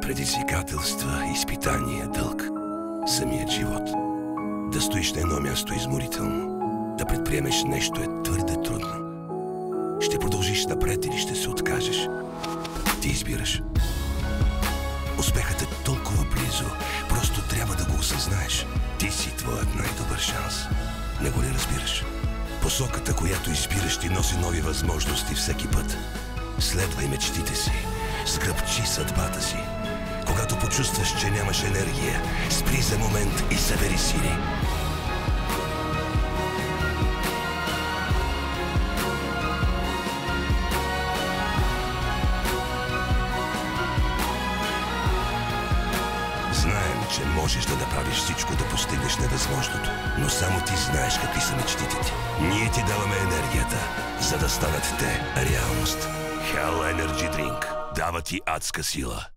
Предизвикателства, изпитания, дълг. Самият живот. Да стоиш на едно място е изморително. Да предприемеш нещо е твърде трудно. Ще продължиш напред или ще се откажеш. Ти избираш. Успехът е толкова близо. Просто трябва да го осъзнаеш. Ти си твоят най-добър шанс. Не го ли разбираш? Посоката, която избираш, ти носи нови възможности всеки път. Следвай мечтите си. Скръбчи съдбата си. Когато почувстваш, че нямаш енергия, спри за момент и събери сили. Знаем, че можеш да направиш всичко да постигнеш невъзможното, но само ти знаеш какви са мечтите ти. Ние ти даваме енергията, за да станат те реалност. Hell Energy Drink дава ти адска сила.